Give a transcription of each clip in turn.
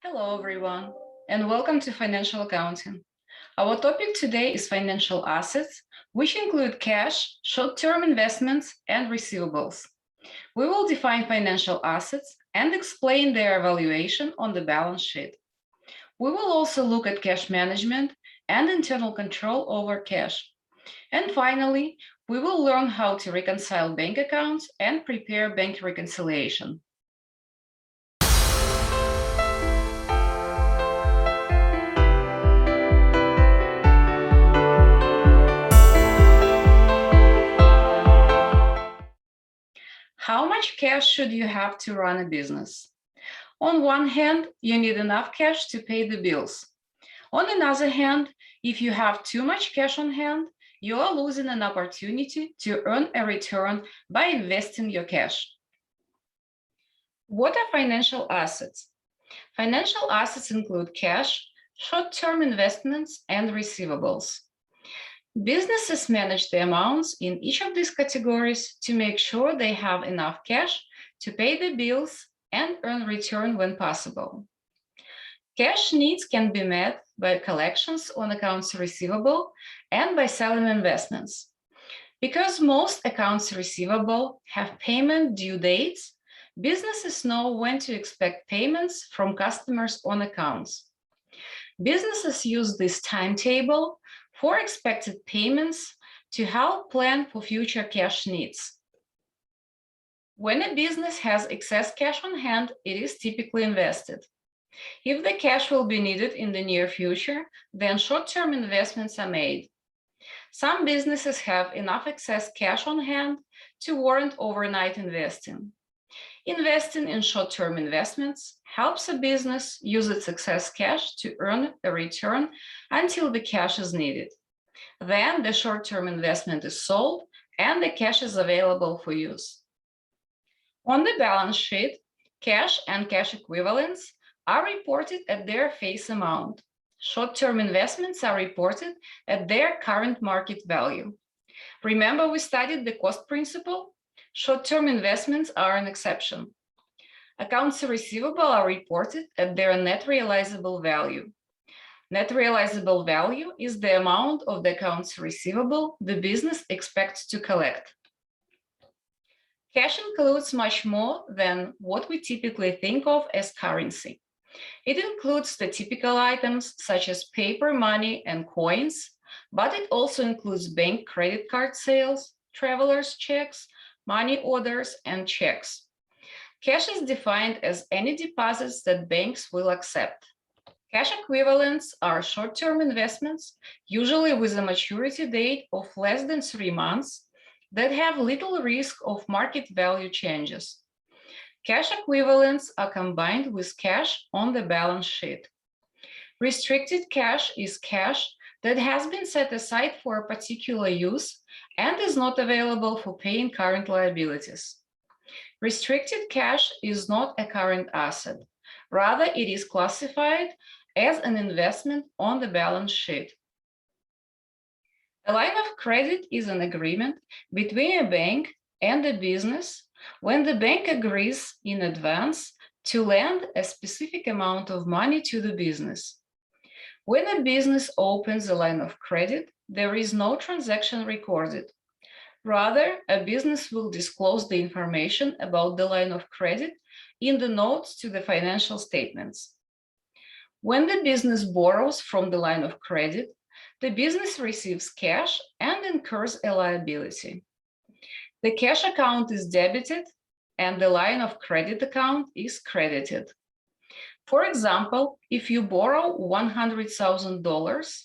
Hello, everyone, and welcome to Financial Accounting. Our topic today is financial assets, which include cash, short-term investments, and receivables. We will define financial assets and explain their valuation on the balance sheet. We will also look at cash management and internal control over cash. And finally, we will learn how to reconcile bank accounts and prepare bank reconciliation. How much cash should you have to run a business? On one hand, you need enough cash to pay the bills. On another hand, if you have too much cash on hand, you are losing an opportunity to earn a return by investing your cash. What are financial assets? Financial assets include cash, short-term investments, and receivables. Businesses manage the amounts in each of these categories to make sure they have enough cash to pay the bills and earn return when possible. Cash needs can be met by collections on accounts receivable and by selling investments. Because most accounts receivable have payment due dates, businesses know when to expect payments from customers on accounts. Businesses use this timetable for expected payments to help plan for future cash needs. When a business has excess cash on hand, it is typically invested. If the cash will be needed in the near future, then short-term investments are made. Some businesses have enough excess cash on hand to warrant overnight investing. Investing in short-term investments helps a business use its excess cash to earn a return until the cash is needed. Then the short-term investment is sold and the cash is available for use. On the balance sheet, cash and cash equivalents are reported at their face amount. Short-term investments are reported at their current market value. Remember, we studied the cost principle? Short-term investments are an exception. Accounts receivable are reported at their net realizable value. Net realizable value is the amount of the accounts receivable the business expects to collect. Cash includes much more than what we typically think of as currency. It includes the typical items such as paper, money, and coins, but it also includes bank credit card sales, travelers' checks, money orders, and checks. Cash is defined as any deposits that banks will accept. Cash equivalents are short-term investments, usually with a maturity date of less than 3 months, that have little risk of market value changes. Cash equivalents are combined with cash on the balance sheet. Restricted cash is cash that has been set aside for a particular use and is not available for paying current liabilities. Restricted cash is not a current asset. Rather, it is classified as an investment on the balance sheet. A line of credit is an agreement between a bank and a business when the bank agrees in advance to lend a specific amount of money to the business. When a business opens a line of credit, there is no transaction recorded. Rather, a business will disclose the information about the line of credit in the notes to the financial statements. When the business borrows from the line of credit, the business receives cash and incurs a liability. The cash account is debited and the line of credit account is credited. For example, if you borrow $100,000,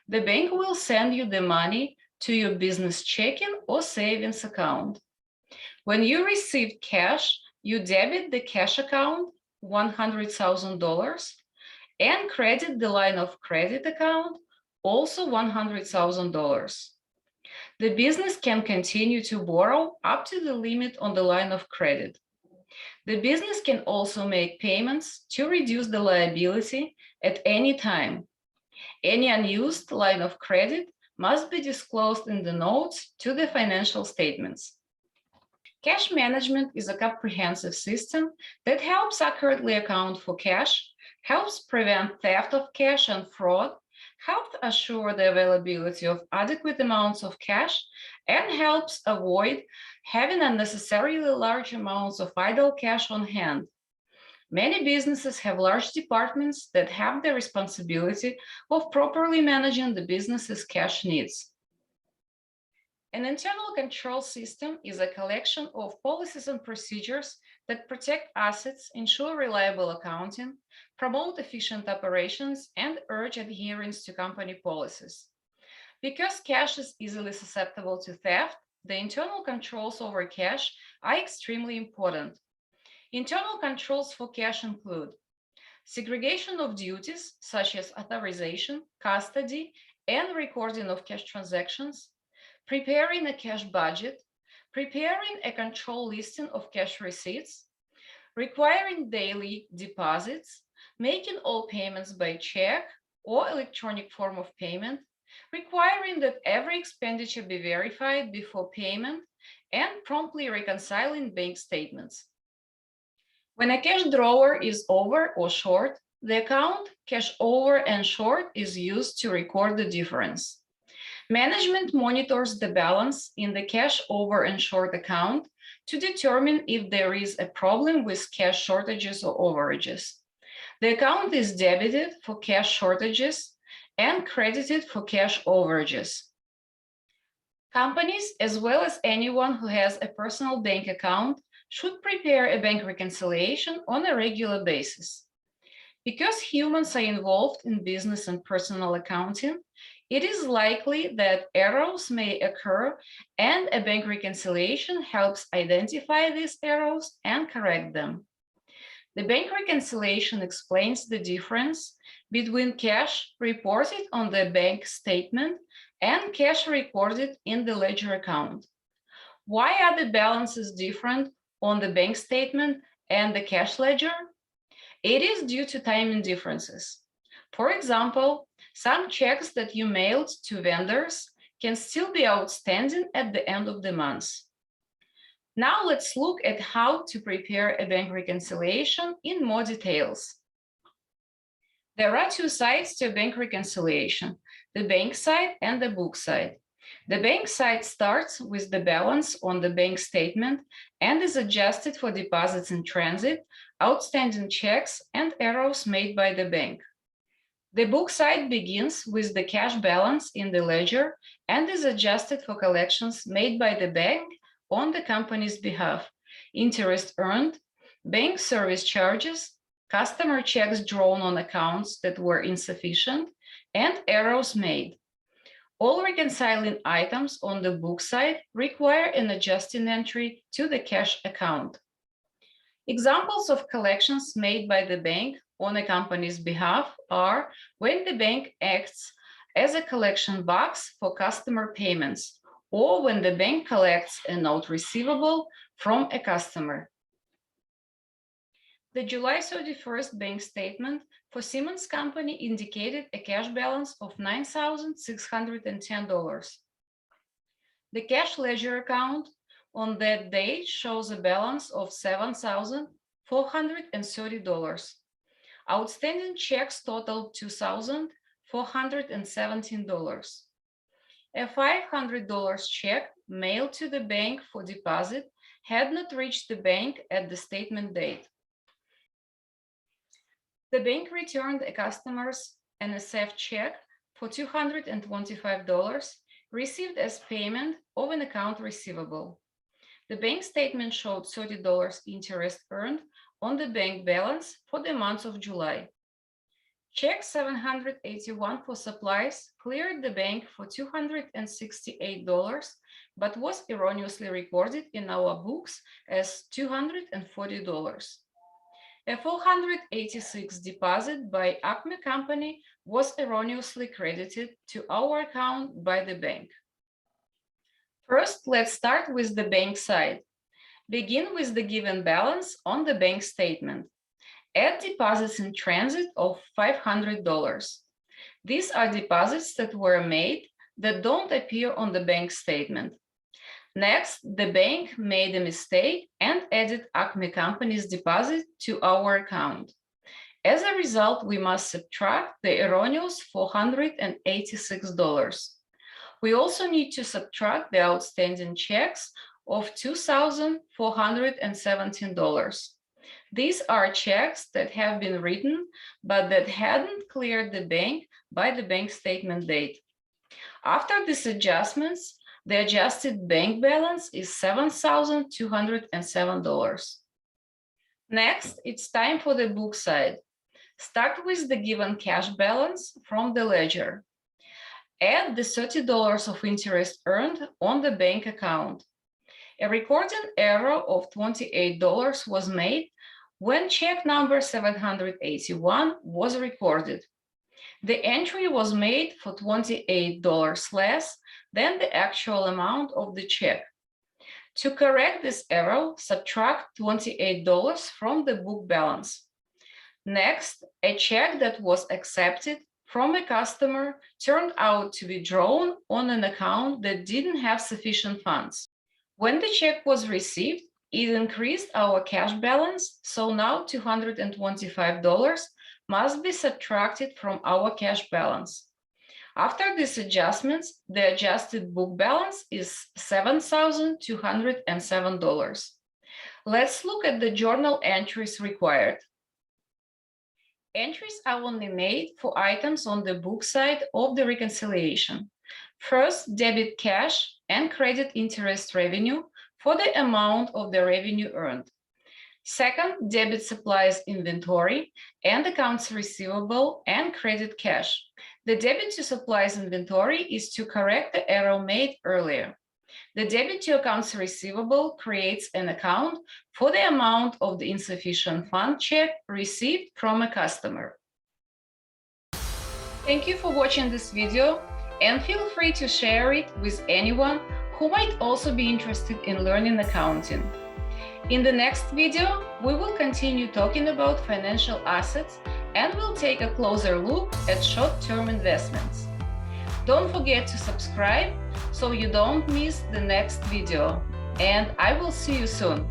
the bank will send you the money to your business checking or savings account. When you receive cash, you debit the cash account, $100,000, and credit the line of credit account, also $100,000. The business can continue to borrow up to the limit on the line of credit. The business can also make payments to reduce the liability at any time. Any unused line of credit must be disclosed in the notes to the financial statements. Cash management is a comprehensive system that helps accurately account for cash, helps prevent theft of cash and fraud, helps assure the availability of adequate amounts of cash, and helps avoid having unnecessarily large amounts of idle cash on hand. Many businesses have large departments that have the responsibility of properly managing the business's cash needs. An internal control system is a collection of policies and procedures that protect assets, ensure reliable accounting, promote efficient operations, and urge adherence to company policies. Because cash is easily susceptible to theft, the internal controls over cash are extremely important. Internal controls for cash include segregation of duties, such as authorization, custody, and recording of cash transactions, preparing a cash budget, preparing a control listing of cash receipts, requiring daily deposits, making all payments by check or electronic form of payment, requiring that every expenditure be verified before payment, and promptly reconciling bank statements. When a cash drawer is over or short, the account cash over and short is used to record the difference. Management monitors the balance in the cash over and short account to determine if there is a problem with cash shortages or overages. The account is debited for cash shortages and credited for cash overages. Companies, as well as anyone who has a personal bank account, should prepare a bank reconciliation on a regular basis. Because humans are involved in business and personal accounting, it is likely that errors may occur, and a bank reconciliation helps identify these errors and correct them. The bank reconciliation explains the difference between cash reported on the bank statement and cash recorded in the ledger account. Why are the balances different on the bank statement and the cash ledger? It is due to timing differences. For example, some checks that you mailed to vendors can still be outstanding at the end of the month. Now let's look at how to prepare a bank reconciliation in more details. There are two sides to a bank reconciliation, the bank side and the book side. The bank side starts with the balance on the bank statement and is adjusted for deposits in transit, outstanding checks, and errors made by the bank. The book side begins with the cash balance in the ledger and is adjusted for collections made by the bank on the company's behalf, interest earned, bank service charges, customer checks drawn on accounts that were insufficient, and errors made. All reconciling items on the book side require an adjusting entry to the cash account. Examples of collections made by the bank on a company's behalf are when the bank acts as a collection box for customer payments, or when the bank collects a note receivable from a customer. The July 31st bank statement for Siemens Company indicated a cash balance of $9,610. The cash ledger account on that date shows a balance of $7,430. Outstanding checks totaled $2,417. A $500 check mailed to the bank for deposit had not reached the bank at the statement date. The bank returned a customer's NSF check for $225 received as payment of an account receivable. The bank statement showed $30 interest earned on the bank balance for the month of July. Check 781 for supplies cleared the bank for $268, but was erroneously recorded in our books as $240. A $486 deposit by Acme Company was erroneously credited to our account by the bank. First, let's start with the bank side. Begin with the given balance on the bank statement. Add deposits in transit of $500. These are deposits that were made that don't appear on the bank statement. Next, the bank made a mistake and added Acme Company's deposit to our account. As a result, we must subtract the erroneous $486. We also need to subtract the outstanding checks of $2,417. These are checks that have been written, but that hadn't cleared the bank by the bank statement date. After these adjustments, the adjusted bank balance is $7,207. Next, it's time for the book side. Start with the given cash balance from the ledger. Add the $30 of interest earned on the bank account. A recording error of $28 was made when check number 781 was recorded. The entry was made for $28 less than the actual amount of the check. To correct this error, subtract $28 from the book balance. Next, a check that was accepted from a customer turned out to be drawn on an account that didn't have sufficient funds. When the check was received, it increased our cash balance, so now $225 must be subtracted from our cash balance. After these adjustments, the adjusted book balance is $7,207. Let's look at the journal entries required. Entries are only made for items on the book side of the reconciliation. First, debit cash and credit interest revenue for the amount of the revenue earned. Second, debit supplies inventory and accounts receivable and credit cash. The debit to supplies inventory is to correct the error made earlier. The debit to accounts receivable creates an account for the amount of the insufficient fund check received from a customer. Thank you for watching this video, and feel free to share it with anyone who might also be interested in learning accounting. In the next video, we will continue talking about financial assets and we'll take a closer look at short-term investments. Don't forget to subscribe so you don't miss the next video, and I will see you soon.